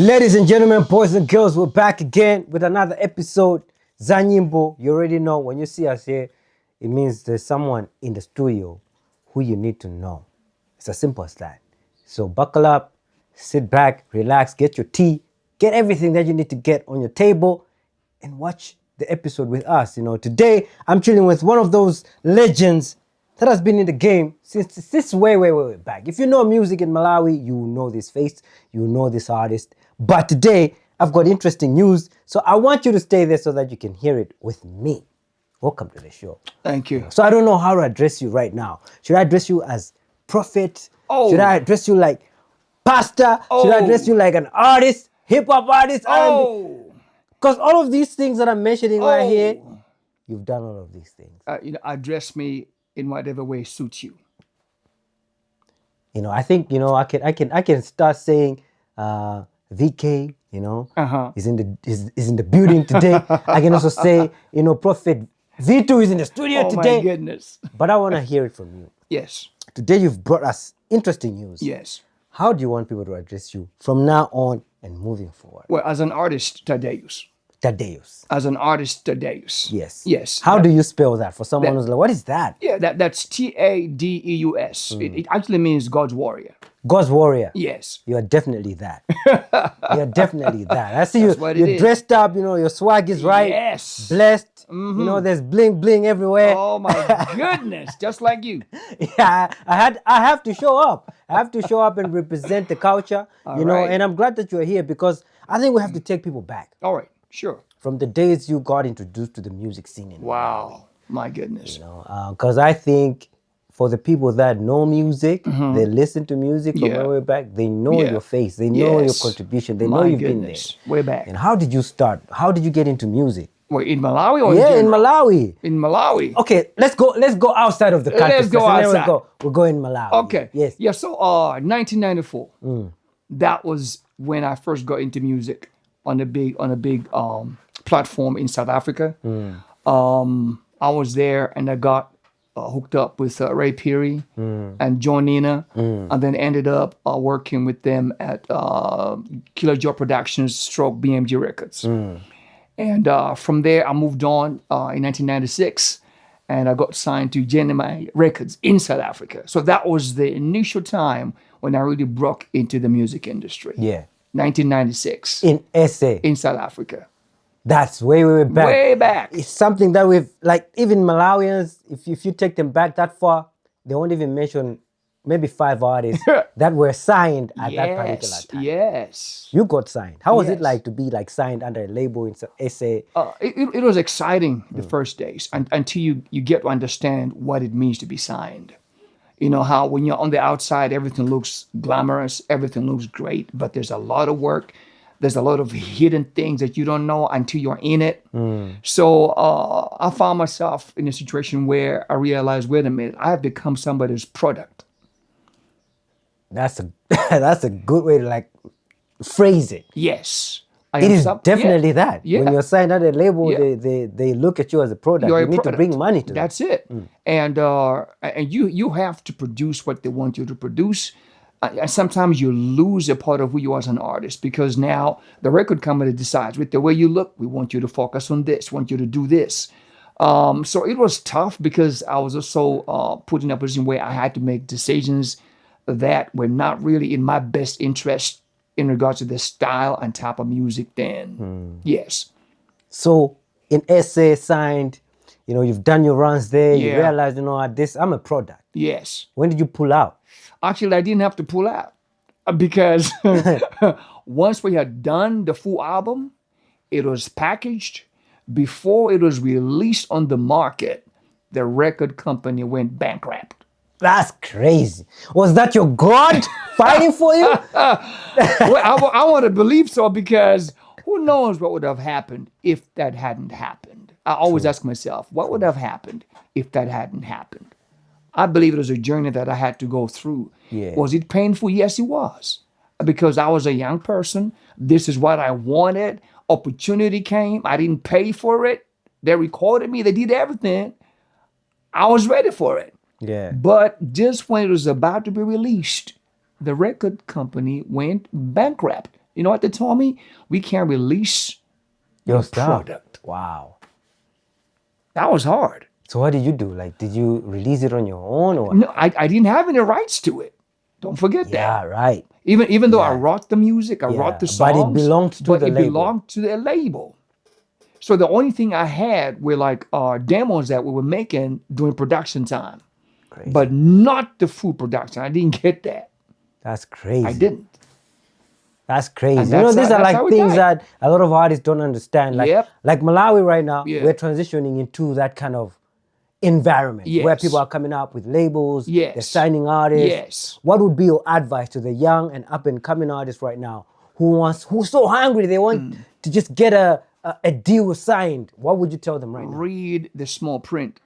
Ladies and gentlemen, boys and girls, we're back again with another episode. Za Nyimbo, you already know when you see us here, it means there's someone in the studio who you need to know. It's as simple as that. So buckle up, sit back, relax, get your tea, get everything that you need to get on your table, and watch the episode with us. You know, today I'm chilling with one of those legends that has been in the game since way back. If you know music in Malawi, you know this face, you know this artist. But today, I've got interesting news, so I want you to stay there so that you can hear it with me. Welcome to the show. Thank you. So I don't know how to address you right now. Should I address you as prophet? Oh. Should I address you like pastor? Oh. Should I address you like an artist, hip-hop artist? Oh. Because all of these things that I'm mentioning right here, you've done all of these things. Address me in whatever way suits you. You know, I think, you know, I can start saying VK, you know, is in the building today. I can also say, you know, Prophet V2 is in the studio today. Oh my goodness. But I want to hear it from you. Yes. Today you've brought us interesting news. Yes. How do you want people to address you from now on and moving forward? Well, as an artist, Tadeus. Tadeus. As an artist, Tadeus. Yes. Yes. How do you spell that for someone who's like, what is that? Yeah, that's Tadeus. It actually means God's warrior. God's warrior. Yes. You are definitely that. You're definitely that. I see you're dressed up, you know, your swag is right. Yes. Blessed. You know, there's bling everywhere. Oh my goodness, just like you. Yeah, I have to show up. I have to show up and represent the culture, you know, and I'm glad that you're here because I think we have to take people back. All right, sure. From the days you got introduced to the music scene. Wow, my goodness. You know, because I think for the people that know music, they listen to music from way back, they know your face, they know your contribution, they know you've been there. Way back. And how did you start? How did you get into music? Wait, in Malawi or in Malawi. In Malawi. Okay, let's go outside of the country. Let's go outside. We'll go in Malawi. Okay. Yes. Yeah, so 1994. That was when I first got into music on a big platform in South Africa. I was there and I got hooked up with Phiri and John Nina, and then ended up working with them at Killer Joe Productions / BMG Records. And from there, I moved on in 1996, and I got signed to Genome Records in South Africa. So that was the initial time when I really broke into the music industry. Yeah. 1996. In SA. In South Africa. That's way back. Way back. It's something that we've, like, even Malawians, if you take them back that far, they won't even mention maybe 5 artists that were signed at that particular time. Yes. You got signed. How was it like to be like signed under a label in SA? It was exciting the first days until you get to understand what it means to be signed. You know how when you're on the outside, everything looks glamorous, everything looks great, but there's a lot of work. There's a lot of hidden things that you don't know until you're in it. So I found myself in a situation where I realized, wait a minute, I have become somebody's product. That's a good way to like phrase it. Yes. It is definitely that. Yeah. When you're signed under a label, they look at you as a product. You need to bring money to That's it. And you have to produce what they want you to produce. And sometimes you lose a part of who you are as an artist because now the record company decides with the way you look, we want you to focus on this, want you to do this. So it was tough because I was also put in a position where I had to make decisions that were not really in my best interest in regards to the style and type of music then. Yes. So in SA signed, you know, you've done your runs there, you realize, you know, I'm a product. Yes. When did you pull out? Actually, I didn't have to pull out because once we had done the full album, it was packaged. Before it was released on the market, the record company went bankrupt. That's crazy. Was that your God fighting for you? Well, I want to believe so because who knows what would have happened if that hadn't happened. I always ask myself, what would have happened if that hadn't happened? I believe it was a journey that I had to go through. Yeah. Was it painful? Yes, it was. Because I was a young person. This is what I wanted. Opportunity came. I didn't pay for it. They recorded me. They did everything. I was ready for it. Yeah. But just when it was about to be released, the record company went bankrupt. You know what they told me? We can't release Your stuff. product. Wow. That was hard. So what did you do? Like, did you release it on your own or? No, I didn't have any rights to it. Don't forget that. Yeah, right. Even though I wrote the music, I wrote the songs, but it belonged to the label. belonged to the label. So the only thing I had were like demos that we were making during production time, but not the full production. I didn't get that. That's crazy. I didn't. That's crazy. And You know, these are that's like things that a lot of artists don't understand. Like, Yep. like Malawi right now, Yeah. we're transitioning into that kind of environment where Yes. people are coming up with labels, they're Yes. signing artists. Yes. What would be your advice to the young and up and coming artists right now who's so hungry they want to just get a deal signed? What would you tell them right now? Read the small print.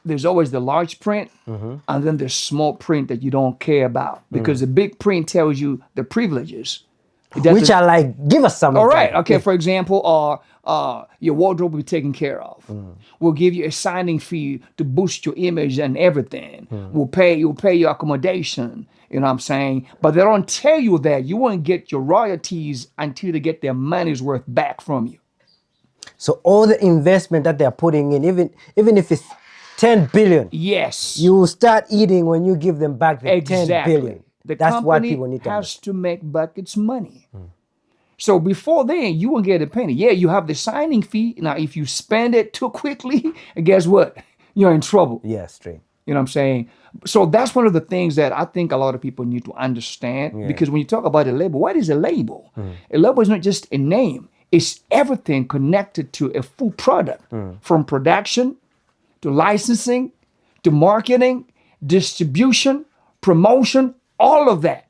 There's always the large print, and then the small print that you don't care about, because the big print tells you the privileges. It doesn't- Which are like, give us some. All right. example. Okay. For example, your wardrobe will be taken care of. We'll give you a signing fee to boost your image and everything. You'll pay your accommodation. You know what I'm saying? But they don't tell you that you won't get your royalties until they get their money's worth back from you. So all the investment that they're putting in, even if it's 10 billion, Yes. you will start eating when you give them back the 10 billion. The That's what company people need to has to make buckets money. So before then, you won't get a penny. Yeah, you have the signing fee. Now, if you spend it too quickly, guess what? You're in trouble. Yeah, straight. You know what I'm saying? So that's one of the things that I think a lot of people need to understand. Because when you talk about a label, what is a label? A label is not just a name. It's everything connected to a full product, from production to licensing to marketing, distribution, promotion, all of that.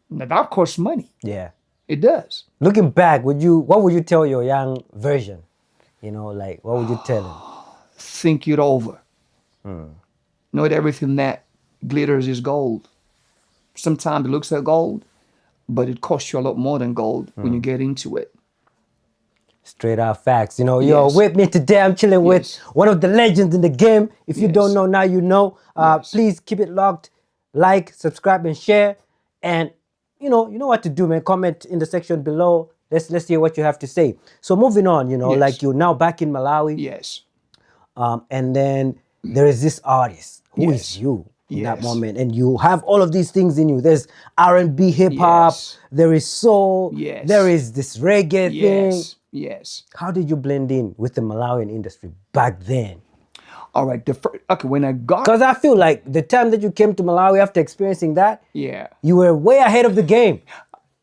Now that costs money. Yeah. It does. Looking back, what would you tell your young version? You know, like, what would you tell him? Think it over. Not everything that glitters is gold. Sometimes it looks like gold, but it costs you a lot more than gold when you get into it. Straight out facts. You know, you're with me today. I'm chilling with one of the legends in the game. If you don't know, now you know. Please keep it locked. Like, subscribe, and share. And you know what to do, man. Comment in the section below. Let's hear what you have to say. So moving on, you know, like you're now back in Malawi. Yes. And then there is this artist who is you in that moment, and you have all of these things in you. There's R&B, hip hop. There is soul. There is this reggae thing. Yes. How did you blend in with the Malawian industry back then? All right. When I got, Because I feel like the time that you came to Malawi after experiencing that, you were way ahead of the game.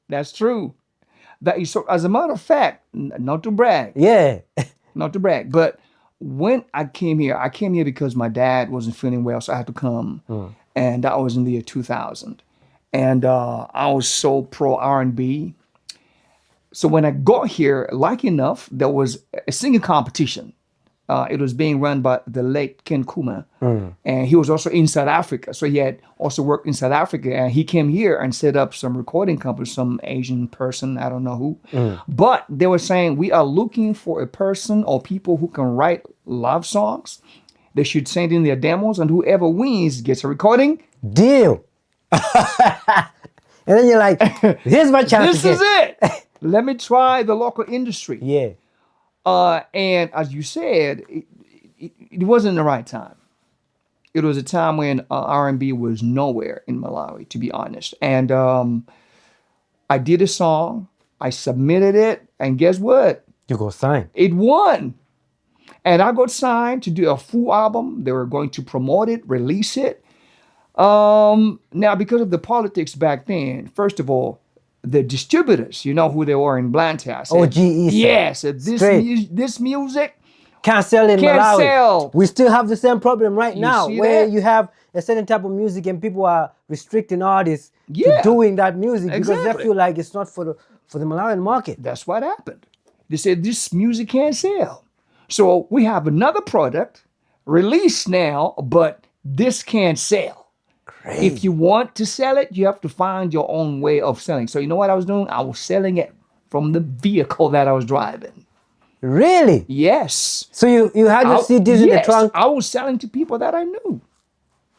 That's true. That is so. As a matter of fact, not to brag. Yeah. Not to brag, but when I came here because my dad wasn't feeling well, so I had to come, and that was in the year 2000, and I was so pro R&B. So when I got here, like enough, there was a singing competition. It was being run by the late Ken Kuma, and he was also in South Africa. So he had also worked in South Africa, and he came here and set up some recording company, some Asian person, I don't know who. But they were saying, we are looking for a person or people who can write love songs. They should send in their demos, and whoever wins gets a recording. Deal. And then you're like, here's my chance This is it. Let me try the local industry. Yeah. And as you said, it wasn't the right time. It was a time when R&B was nowhere in Malawi, to be honest. And I did a song, I submitted it, and guess what? You go sign. It won. And I got signed to do a full album. They were going to promote it, release it. Now, because of the politics back then, first of all, the distributors, you know who they were in Banda. OGE. Yes, this music can't sell in can't Malawi. sell. We still have the same problem right now, see where that? you have a certain type of music and people are restricting artists to doing that music because they feel like it's not for the Malawian market. That's what happened. They said this music can't sell. So we have another product released now, but this can't sell. Crazy. If you want to sell it, you have to find your own way of selling. So you know what I was doing? I was selling it from the vehicle that I was driving. Really? Yes. So you had your CDs in the trunk? I was selling to people that I knew.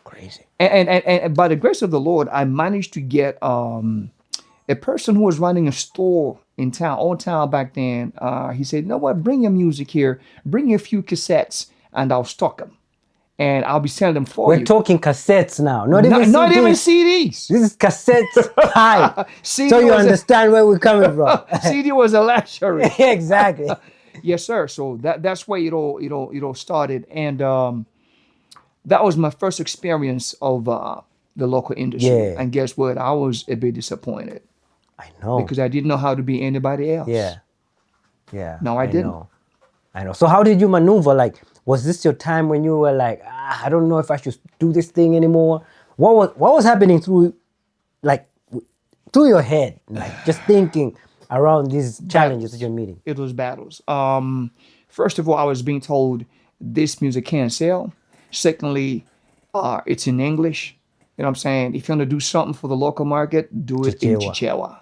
Crazy. And by the grace of the Lord, I managed to get a a person who was running a store in town, old town back then, he said, you know what, bring your music here, bring a few cassettes, and I'll stock them. And I'll be selling them for We're you. talking cassettes now, not even Not CDs. even CDs. This is cassettes high. CD So you was understand where we're coming from. CD was a luxury. Exactly. Yes, sir. So that's where it all started, and that was my first experience of the local industry. Yeah. And guess what? I was a bit disappointed I know. because I didn't know how to be anybody else. Yeah. Yeah. No, I didn't. I know. So how did you maneuver? Like, was this your time when you were like, I don't know if I should do this thing anymore? What was happening through your head? Like just thinking around these challenges that you're meeting. It was battles. First of all, I was being told this music can't sell. Secondly, it's in English. You know what I'm saying? If you want to do something for the local market, do it in Chichewa.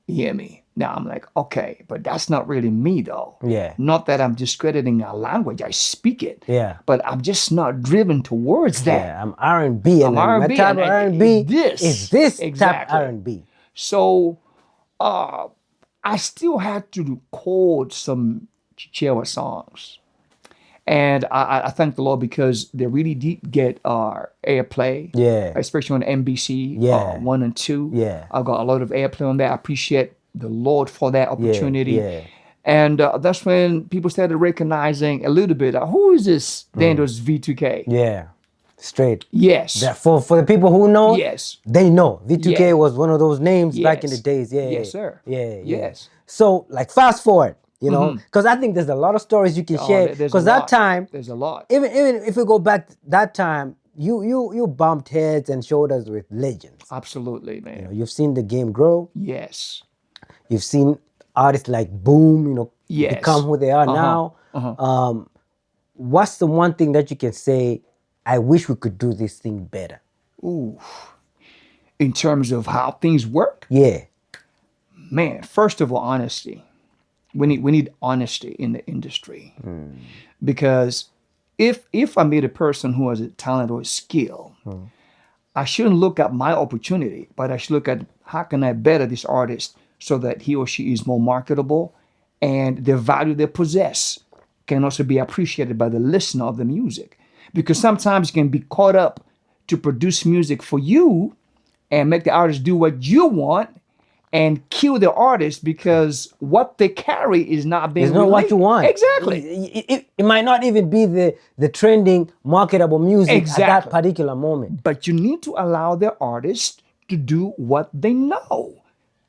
You hear me? Now I'm like, okay, but that's not really me though. Yeah. Not that I'm discrediting our language. I speak it. Yeah. But I'm just not driven towards that. Yeah, I'm R&B, and I'm my R&B, type of and R&B this. is this Exactly. type R&B. So I still had to record some Chichewa songs. And I thank the Lord because they really did get airplay. Yeah. Especially on NBC Yeah. 1 and 2. Yeah. I got a lot of airplay on that. I appreciate the Lord for that opportunity. Yeah. And that's when people started recognizing a little bit, who is this Dando's V2K? Yeah. Straight. Yes. That for the people who know, Yes. they know. V2K Yeah. was one of those names back in the Yes. days. Yeah. Yes, sir. Yeah. Yes. So, like, fast forward, you know, because I think there's a lot of stories you can share. There's a Because that lot. time, There's a lot. even if we go back that time, you bumped heads and shoulders with legends. Absolutely, man. You know, you've seen the game grow. Yes. You've seen artists like Boom, you know, Yes. become who they are now. What's the one thing that you can say, I wish we could do this thing better? Ooh. In terms of how things work, Yeah. man, first of all, honesty. We need honesty in the industry. Because if I meet a person who has a talent or a skill, I shouldn't look at my opportunity, but I should look at how can I better this artist so that he or she is more marketable and the value they possess can also be appreciated by the listener of the music. Because sometimes you can be caught up to produce music for you and make the artist do what you want and kill the artist because what they carry is not being It's not what relayed. you want. Exactly. It might not even be the trending, marketable music at that Exactly. particular moment. But you need to allow the artist to do what they know.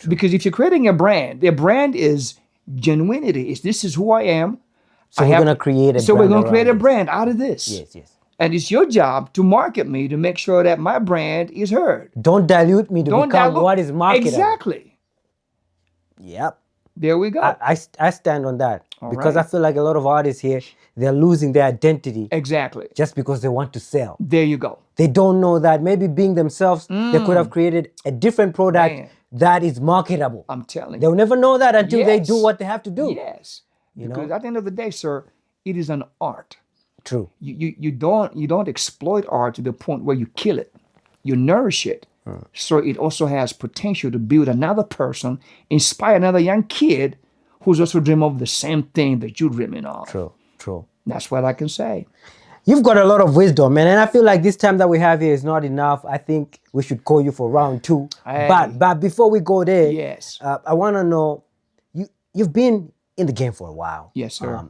Because if you're creating a brand, their brand is genuinity. This is who I am. So we're going to create a So we're brand going to create a around brand out of this. this. Yes. And it's your job to market me to make sure that my brand is heard. Don't dilute me to Don't become dilute- what is marketable. Exactly. Yep. There we go. I stand on that because right. I feel like a lot of artists here, they're losing their identity Exactly. just because they want to sell. There you go. They don't know that maybe being themselves, they could have created a different product Man. that is marketable. I'm telling you. They'll never know that until they Yes. do what they have to do. Yes. You Because know? at the end of the day, sir, it is an art. True. You don't exploit art to the point where you kill it. You nourish it. So it also has potential to build another person, inspire another young kid who's also dreaming of the same thing that you're dreaming of. True. That's what I can say. You've got a lot of wisdom, man, and I feel like this time that we have here is not enough. I think we should call you for round 2. Hey. But before we go there, Yes. I want to know, you've been in the game for a while. Yes, sir.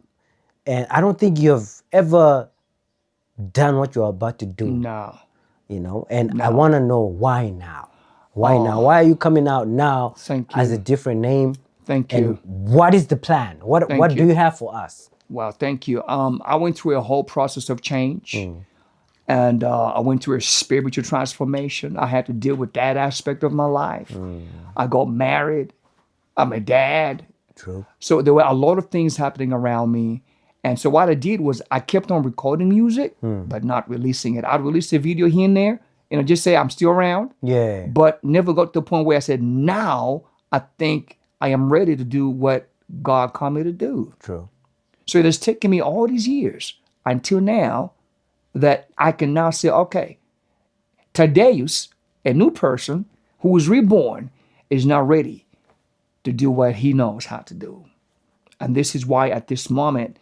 And I don't think you've ever done what you're about to do. No. You know, and I want to know why now. Why Oh. now? Why are you coming out now Thank as you. a different name? Thank And you. what is the plan? What Thank do you. you have for us? Well, thank you. I went through a whole process of change. And I went through a spiritual transformation. I had to deal with that aspect of my life. I got married. I'm a dad. True. So there were a lot of things happening around me. And so what I did was I kept on recording music, but not releasing it. I'd release a video here and there, and just say I'm still around, Yeah. but never got to the point where I said, now I think I am ready to do what God called me to do. True. So it has taken me all these years until now that I can now say, okay, Tadeus, a new person who was reborn, is not ready to do what he knows how to do. And this is why at this moment,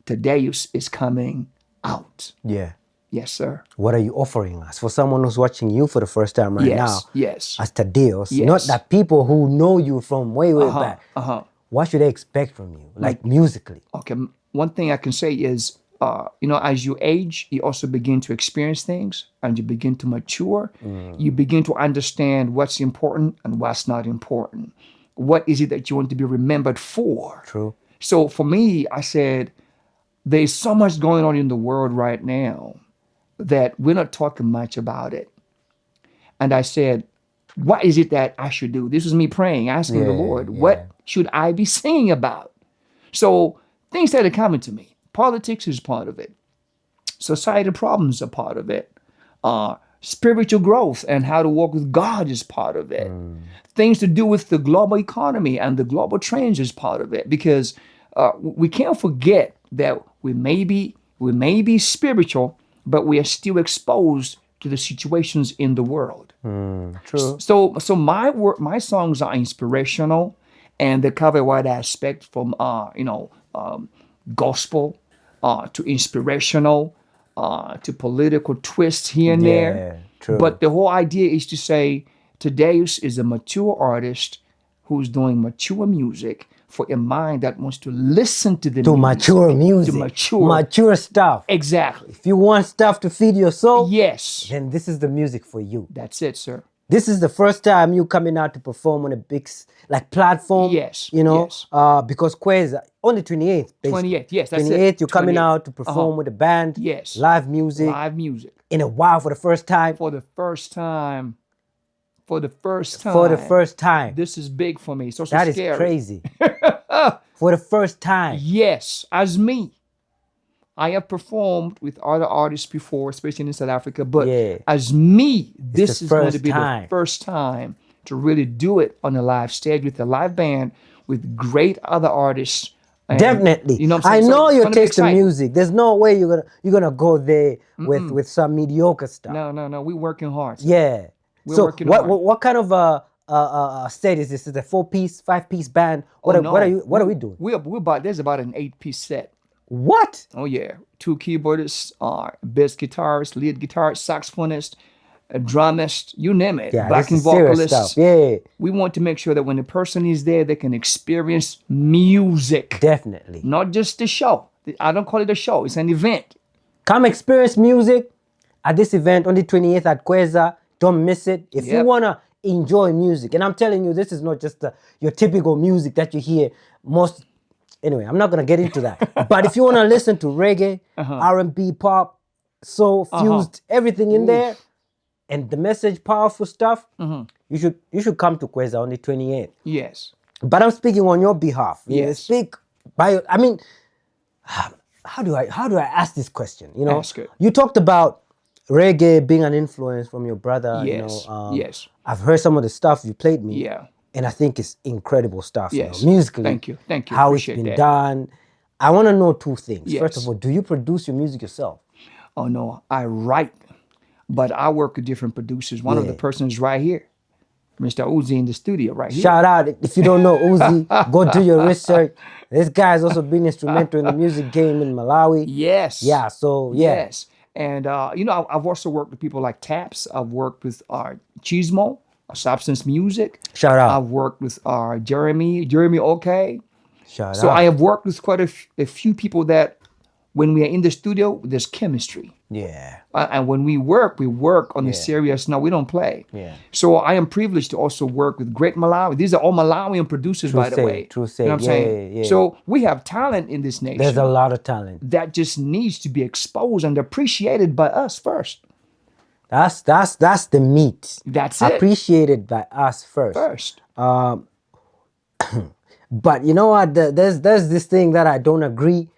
Tadeus is coming out. Yeah. Yes, sir. What are you offering us? For someone who's watching you for the first time right now, Yes. as Tadeus, Yes. not that people who know you from way back, what should they expect from you, like musically? Okay, one thing I can say is, as you age, you also begin to experience things and you begin to mature. You begin to understand what's important and what's not important. What is it that you want to be remembered for? True. So for me, I said, there's so much going on in the world right now that we're not talking much about it. And I said, what is it that I should do? This was me praying, asking the Lord, what should I be singing about? So things started coming to me. Politics is part of it. Societal problems are part of it. Spiritual growth and how to walk with God is part of it. Things to do with the global economy and the global trends is part of it. Because we can't forget that we may be spiritual, but we are still exposed to the situations in the world. True. So my songs are inspirational, and they cover a wide aspect from gospel to inspirational to political twists here and there. True. But the whole idea is to say Tadeus is a mature artist who's doing mature music for a mind that wants to listen to the mature music, mature stuff. Exactly. If you want stuff to feed your soul, yes, then this is the music for you. That's it, sir. This is the first time you coming out to perform on a big platform. Yes. Because Kweza on the 28th. 28th, yes, that's 28th, it. you're coming out to perform with a band. Yes. Live music. Live music. In a while, for the first time. For the first time. This is big for me. So that scary. Is crazy. For the first time. Yes, as me. I have performed with other artists before, especially in South Africa. But as me, this is going to be the first time to really do it on a live stage with a live band with great other artists. And, definitely. You know what I'm saying? I know your taste in music. There's no way you're gonna go there with some mediocre stuff. No. We're working hard. Yeah. We're working hard. What kind of a set is this? Is it a 4-piece, 5-piece band? What are we doing? There's about an 8-piece set. What? Oh yeah, 2 keyboardists, bass guitarist, lead guitarist, saxophonist, a drummist, you name it, backing vocalist. Yeah. We want to make sure that when the person is there, they can experience music. Definitely. Not just the show. I don't call it a show. It's an event. Come experience music at this event on the 28th at Kweza. Don't miss it. If you want to enjoy music, and I'm telling you, this is not just your typical music that you hear most. Anyway, I'm not going to get into that. But if you want to listen to reggae, R&B, pop, soul, fused, everything in there, and the message, powerful stuff, you should come to Kweza on the 28th. Yes. But I'm speaking on your behalf. Yes. How do I ask this question? Ask it. You talked about reggae being an influence from your brother. Yes. Yes. I've heard some of the stuff you played me. Yeah. And I think it's incredible stuff. Yes. Musically. Thank you. How Appreciate it's been that. done. I want to know 2 things. Yes. First of all, do you produce your music yourself? Oh no, I write, but I work with different producers. One of the persons right here, Mr. Uzi in the studio right here. Shout out. If you don't know Uzi, go do your research. This guy's also been instrumental in the music game in Malawi. Yes. Yeah, so yeah. Yes. And, I've also worked with people like Taps. I've worked with Chismo, Substance Music. Shout out. I've worked with Jeremy OK. Shout out. So I have worked with quite a few people that when we are in the studio, there's chemistry. Yeah. And when we work on the serious. No, we don't play. Yeah. So I am privileged to also work with great Malawi. These are all Malawian producers, by the way. True say. You know what I'm saying? Yeah. So we have talent in this nation. There's a lot of talent. That just needs to be exposed and appreciated by us first. That's the meat. That's it. Appreciated by us first. But you know what? There's this thing that I don't agree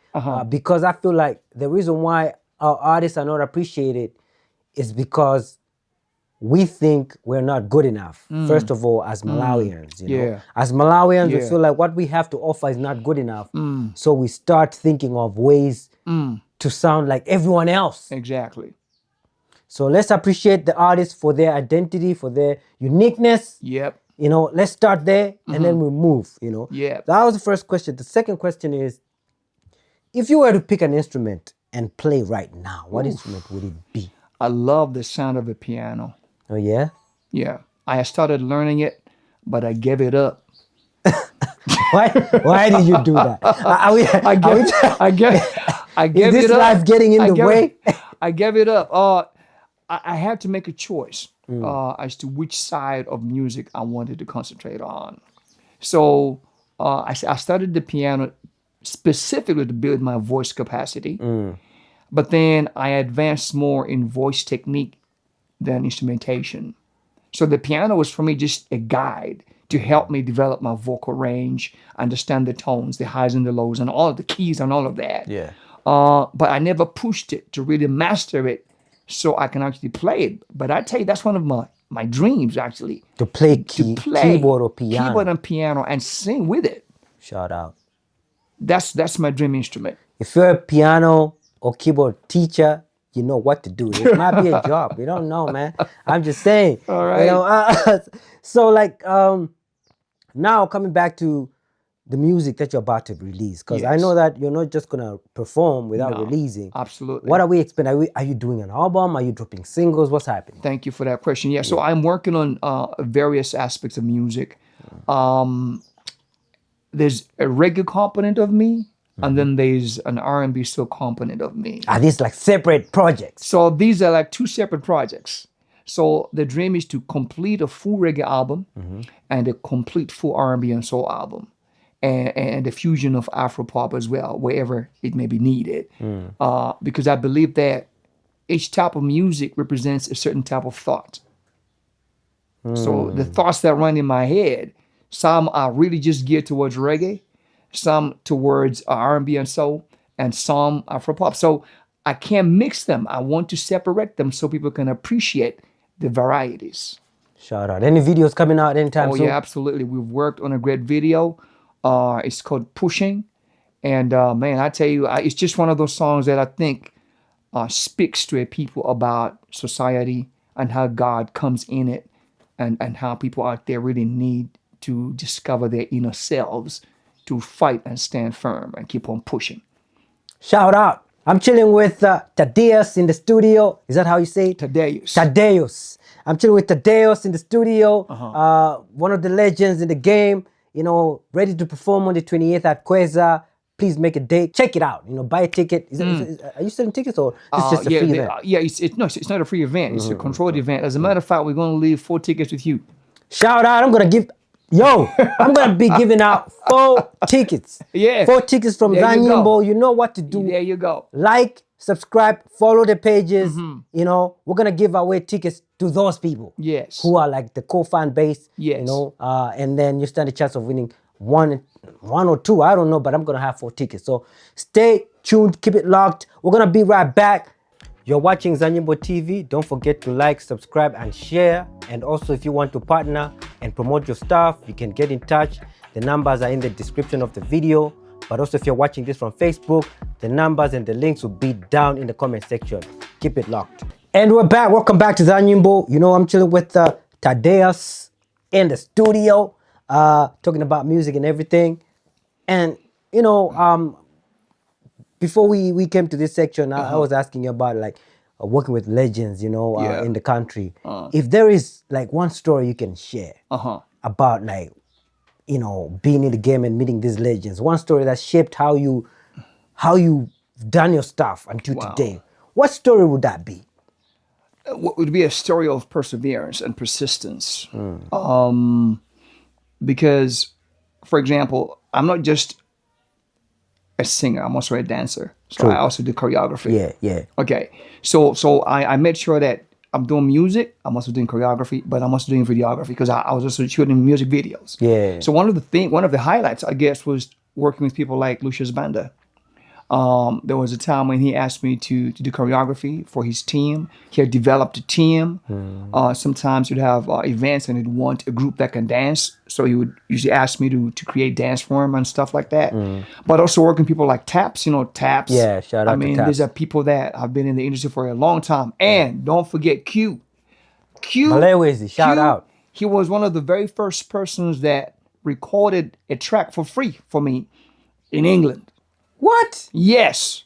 because I feel like the reason why our artists are not appreciated is because we think we're not good enough. First of all, as Malawians, you know, as Malawians, we feel like what we have to offer is not good enough. So we start thinking of ways to sound like everyone else. Exactly. So let's appreciate the artists for their identity, for their uniqueness. Yep. You know, let's start there and then we move, you know. Yeah. That was the first question. The second question is, if you were to pick an instrument and play right now, what instrument would it be? I love the sound of a piano. Oh, yeah? Yeah. I started learning it, but I gave it up. Why did you do that? I gave Is this it up. life getting in the way? I gave it up. I had to make a choice as to which side of music I wanted to concentrate on. So I started the piano specifically to build my voice capacity. But then I advanced more in voice technique than instrumentation. So the piano was for me just a guide to help me develop my vocal range, understand the tones, the highs and the lows, and all of the keys and all of that. Yeah. But I never pushed it to really master it so I can actually play it. But I tell you, that's one of my dreams, actually. To play keyboard or piano. Keyboard and piano and sing with it. Shout out. That's my dream instrument. If you're a piano or keyboard teacher, you know what to do. It might be a job. You don't know, man. I'm just saying. All right. You know, so like now coming back to the music that you're about to release, because I know that you're not just gonna perform without releasing. Absolutely. What are we expecting? Are you doing an album? Are you dropping singles? What's happening? Thank you for that question. Yeah, so I'm working on various aspects of music. There's a reggae component of me, and then there's an R&B soul component of me. Are these like separate projects? So these are like two separate projects. So the dream is to complete a full reggae album and a complete full R&B and soul album. And the fusion of Afropop as well, wherever it may be needed. Because I believe that each type of music represents a certain type of thought. So the thoughts that run in my head, some are really just geared towards reggae, some towards R&B and soul, and some Afropop. So I can't mix them. I want to separate them so people can appreciate the varieties. Shout out. Any videos coming out anytime soon? Oh, yeah, absolutely. We've worked on a great video. It's called Pushing. And man, I tell you, it's just one of those songs that I think speaks to a people about society and how God comes in it and how people out there really need to discover their inner selves to fight and stand firm and keep on pushing. Shout out. I'm chilling with Tadeus in the studio. Is that how you say it? Tadeus. Tadeus. I'm chilling with Tadeus in the studio. One of the legends in the game. You know, ready to perform on the 28th at Kweza. Please make a date. Check it out. You know, buy a ticket. Are you selling tickets or it's just a free event? Yeah, it's not a free event. It's a controlled event. As a matter of fact, we're going to leave 4 tickets with you. Shout out. I'm going to be giving out 4 tickets. Yeah. 4 tickets from Za Nyimbo. You know what to do. There you go. Like, subscribe, follow the pages. You know, we're going to give away tickets to those people. Yes. Who are like the core fan base. Yes. You know, and then you stand a chance of winning one or two. I don't know, but I'm going to have 4 tickets. So stay tuned. Keep it locked. We're going to be right back. You're watching Za Nyimbo TV. Don't forget to like, subscribe, and share. And also, if you want to partner and promote your stuff, you can get in touch. The numbers are in the description of the video. But also, if you're watching this from Facebook, the numbers and the links will be down in the comment section. Keep it locked. And we're back. Welcome back to Za Nyimbo. You know, I'm chilling with Tadeus in the studio, talking about music and everything. And, you know, before we came to this section, I was asking you about like working with legends, you know, in the country. If there is like one story you can share about like, you know, being in the game and meeting these legends, one story that shaped how you've done your stuff until today, what story would that be? What would be a story of perseverance and persistence. Because, for example, I'm not just a singer, I'm also a dancer. So I also do choreography. Yeah. Okay. So I made sure that I'm doing music, I'm also doing choreography, but I'm also doing videography because I was also shooting music videos. Yeah. So one of the highlights, I guess, was working with people like Lucius Banda. There was a time when he asked me to do choreography for his team. He had developed a team. Sometimes he'd have events and he'd want a group that can dance. So he would usually ask me to create dance for him and stuff like that. But also working with people like Taps, you know, Taps. Yeah, shout out to Taps. These are people that have been in the industry for a long time. And don't forget Q. Malawi, shout out. He was one of the very first persons that recorded a track for free for me in England. What? Yes.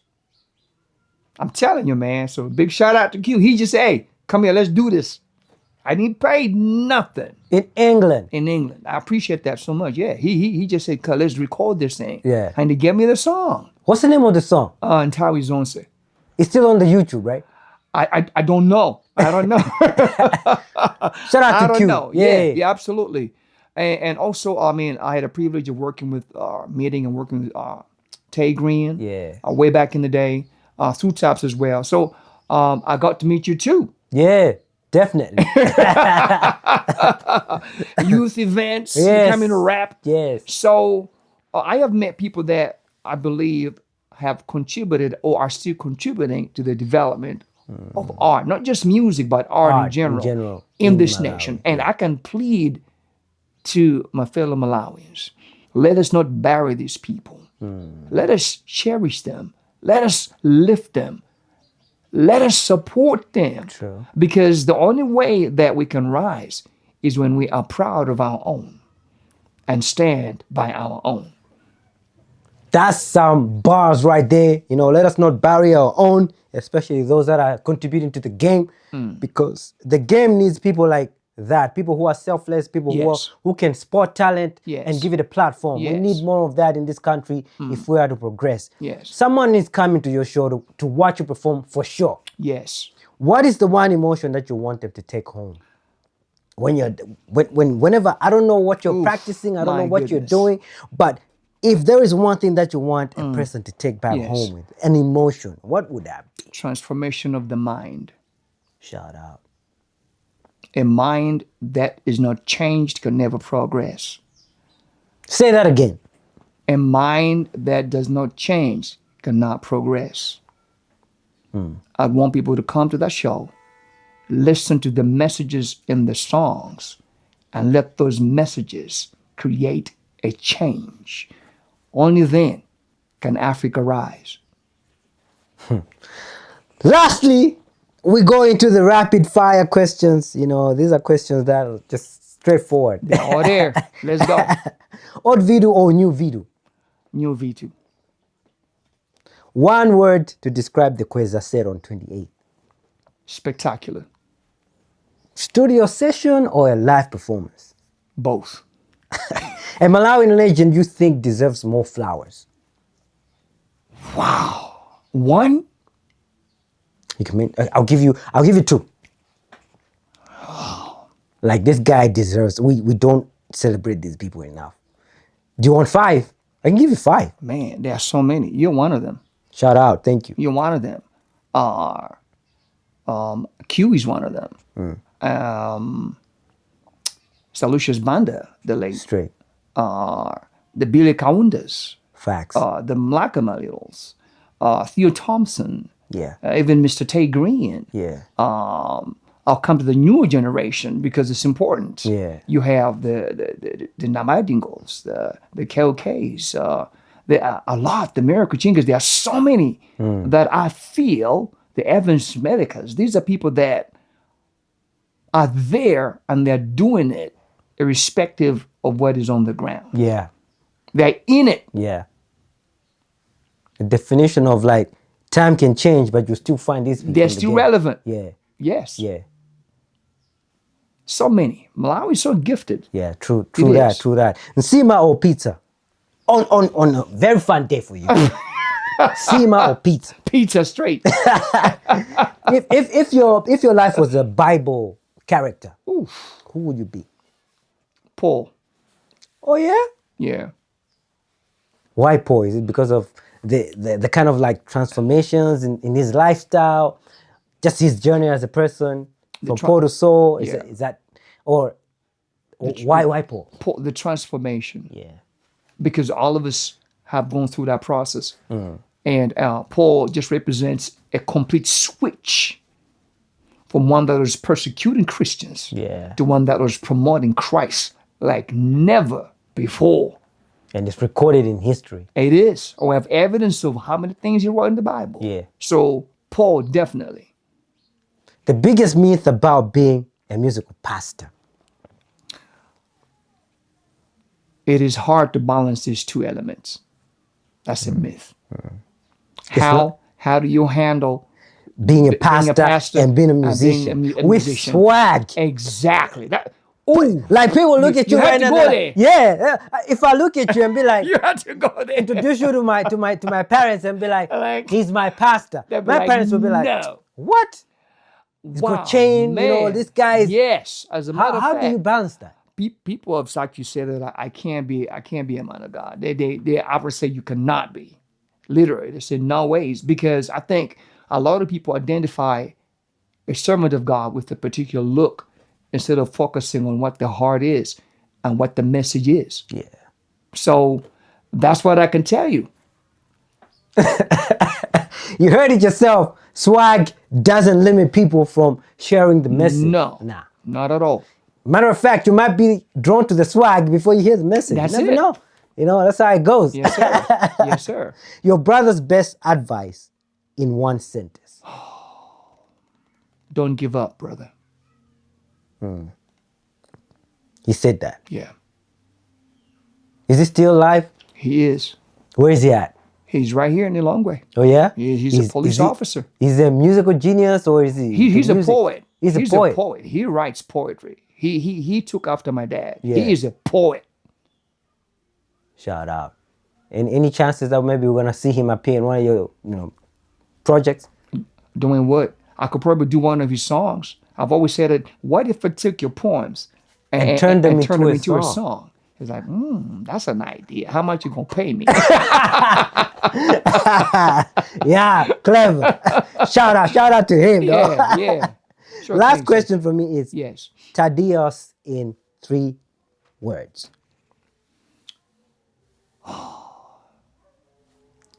I'm telling you, man. So big shout out to Q. He just said, hey, come here, let's do this. I didn't pay nothing. In England? In England. I appreciate that so much. Yeah. He just said, let's record this thing. Yeah. And he gave me the song. What's the name of the song? Ntawi Zonse. It's still on the YouTube, right? I don't know. I don't know. Shout out to I don't Q. know. Yeah. Yeah, absolutely. And also, I mean, I had a privilege of working with, meeting and working with Tay Green. Yeah. Way back in the day. Through Taps as well. So I got to meet you too. Yeah, definitely. Youth events, Yes. coming to rap. Yes. So I have met people that I believe have contributed or are still contributing to the development of art, not just music, but art in general in this Malawi. nation. And I can plead to my fellow Malawians, let us not bury these people. Let us cherish them. Let us lift them. Let us support them. True. Because the only way that we can rise is when we are proud of our own and stand by our own. That's some bars right there. You know, let us not bury our own, especially those that are contributing to the game, because the game needs people like that, people who are selfless, people Yes. who can spot talent Yes. and give it a platform. We Yes. need more of that in this country if we are to progress. Yes. Someone is coming to your show to watch you perform for sure. Yes. What is the one emotion that you want them to take home? Whenever, I don't know what you're practicing, I don't my know what you're goodness. doing, but if there is one thing that you want a person to take back Yes. home with, an emotion, what would that be? Transformation of the mind. Shout out. A mind that is not changed can never progress. Say that again. A mind that does not change cannot progress. I want people to come to that show, listen to the messages in the songs, and let those messages create a change. Only then can Africa rise. Lastly, we go into the rapid fire questions. You know, these are questions that are just straightforward. Oh, there. Let's go. Old video or new video? New V2. One word to describe the Kweza set on 28. Spectacular. Studio session or a live performance? Both. A Malawian legend you think deserves more flowers? One, You can mean, I'll give you two. Like, this guy deserves. We don't celebrate these people enough. Do you want 5? I can give you 5. man, there are so many. You're one of them. Shout out, thank you. You're one of them. Q is one of them. Lucius Banda, the late. Straight The Billy Kaundas, facts. the Mlakamalios, Theo Thompson, Yeah, even Mr. Tay Green. yeah, I'll come to the newer generation because it's important. Yeah. You have the Namadingos, the KOKs, there are a lot, the Miracle Chingas. There are so many that I feel, the Evans Medicas, these are people that are there and they're doing it irrespective of what is on the ground. yeah, They're in it. yeah. The definition of like time can change, but you still find these people. They're in the still game. relevant. Yeah, Yes. yeah, So many. Malawi is so gifted. yeah. True It that, is. true that. And Sima or pizza? On a very fun day for you. Sima or pizza? Pizza straight. If your life was a Bible character, who would you be? Paul. Oh yeah. Yeah. Why Paul? Is it because of the kind of like transformations in his lifestyle, just his journey as a person from Paul to soul? Yeah. Is that or why Paul? Paul, the transformation. Yeah. Because all of us have gone through that process. And Paul just represents a complete switch from one that was persecuting Christians Yeah. to one that was promoting Christ like never before. And it's recorded in history. It is. We have evidence of how many things he wrote in the Bible. Yeah. So Paul, definitely. The biggest myth about being a musical pastor. it is hard to balance these two elements. That's a myth. How do you handle being a pastor and being a musician with swag? Exactly. Like people look at you right now. Like, yeah. If I look at you and be like, you have to go there. Introduce you to my parents and be like he's my pastor. My parents will be like, no. What? He's got chain, man. This guy is. Yes. As a matter of fact, how do you balance that? People have like you said that I can't be a man of God. They I would say you cannot be. Literally, they said no ways, because I think a lot of people identify a servant of God with a particular look instead of focusing on what the heart is and what the message is. Yeah. So that's what I can tell you. You heard it yourself. Swag doesn't limit people from sharing the message. No, not at all. Matter of fact, you might be drawn to the swag before you hear the message. That's you never it. know. That's how it goes. Yes, sir. Yes, sir. Your brother's best advice in one sentence. Don't give up, brother. He said that. Yeah. Is he still alive? He is. Where is he at? He's right here in the Longway. Oh, yeah? He's a police officer. Is he a musical genius or is he? He's a poet. He's a poet. He writes poetry. He took after my dad. Yeah. He is a poet. Shout out. And any chances that maybe we're gonna see him appear in one of your, projects? Doing what? I could probably do one of his songs. I've always said it. What if I took your poems and turned them into a song? It's like, that's an idea. How much you gonna pay me? Yeah, clever. Shout out to him. Yeah. Sure. Last question for me is, yes, Tadeus in 3 words.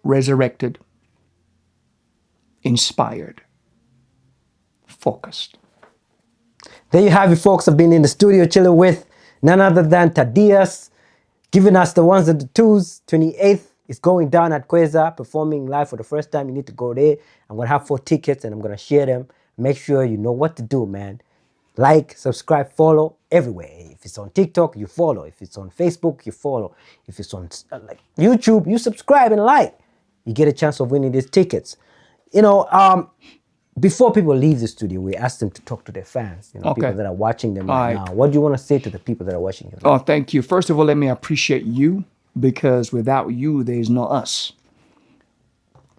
Resurrected, inspired, focused. There you have it, folks. I've been in the studio chilling with none other than Tadeus, giving us the ones and the twos. 28th is going down at Kweza, performing live for the first time. You need to go there. I'm going to have 4 tickets and I'm going to share them. Make sure you know what to do, man. Like, subscribe, follow everywhere. If it's on TikTok, you follow. If it's on Facebook, you follow. If it's on YouTube, you subscribe and like. You get a chance of winning these tickets. Before people leave the studio, we ask them to talk to their fans, people that are watching them right now. What do you want to say to the people that are watching you now? Oh, thank you. First of all, let me appreciate you, because without you, there's no us.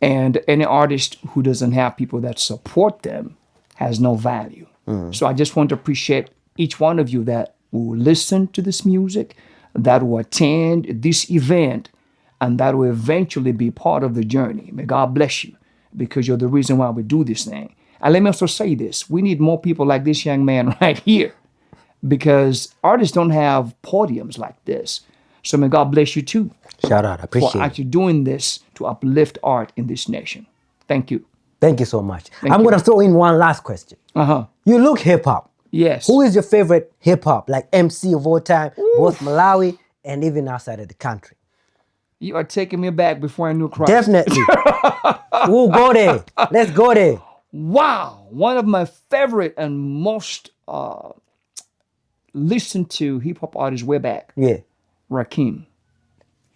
And any artist who doesn't have people that support them has no value. So I just want to appreciate each one of you that will listen to this music, that will attend this event, and that will eventually be part of the journey. May God bless you, because you're the reason why we do this thing. And let me also say this. We need more people like this young man right here, because artists don't have podiums like this. So may God bless you too. Shout out. I appreciate for actually doing this to uplift art in this nation. Thank you. Thank you so much. I'm going to throw in one last question. You look hip-hop. Yes. Who is your favorite hip-hop, like MC of all time, both Malawi and even outside of the country? You are taking me back before I knew Christ. Definitely. We'll go there. Let's go there. Wow. One of my favorite and most listened to hip-hop artists way back. Yeah. Rakim.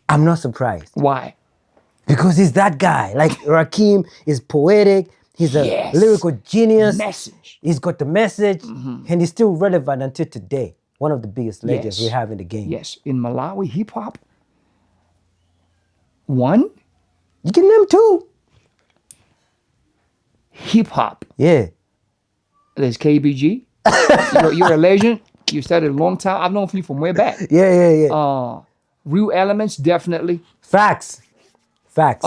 I'm not surprised. Why? Because he's that guy. Like, Rakim is poetic. He's a lyrical genius. Message. He's got the message. And he's still relevant until today. One of the biggest legends we have in the game. Yes. In Malawi, hip-hop. One? You can name 2. Hip-hop. Yeah. There's KBG. You're a legend. You started a long time. I've known you from way back. Yeah. Real Elements, definitely. Facts. I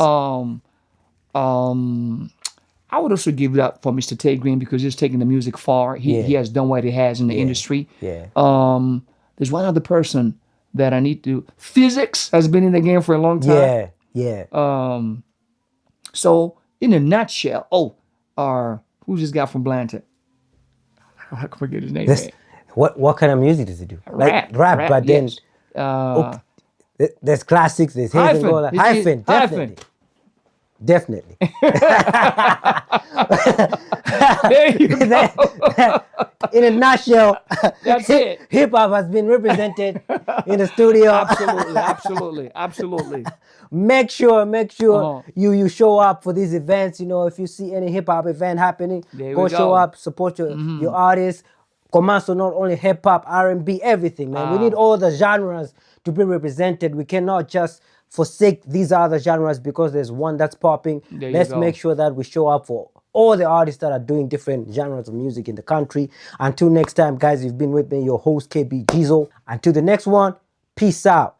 would also give it up for Mr. Tay Green, because he's taking the music far. He has done what he has in the industry. Yeah. There's one other person that I need to. Physics has been in the game for a long time. Yeah. So in a nutshell, who's this guy from Banda? I can forget his name. What kind of music does he do? Rap, but yes. then there's classics, there's Hyphen, definitely. Definitely. There you go. In a nutshell, That's it. hip hop has been represented in the studio. Absolutely. Make sure Uh-huh. you show up for these events. You know, if you see any hip hop event happening, There go we show go. up, support your artists. Commercial, not only hip hop, R&B, everything, man. We need all the genres to be represented. We cannot just forsake these other genres because there's one that's popping. There you Let's go. make sure that we show up for all the artists that are doing different genres of music in the country. Until next time, guys, you've been with me, your host KB Jizo. Until the next one, peace out.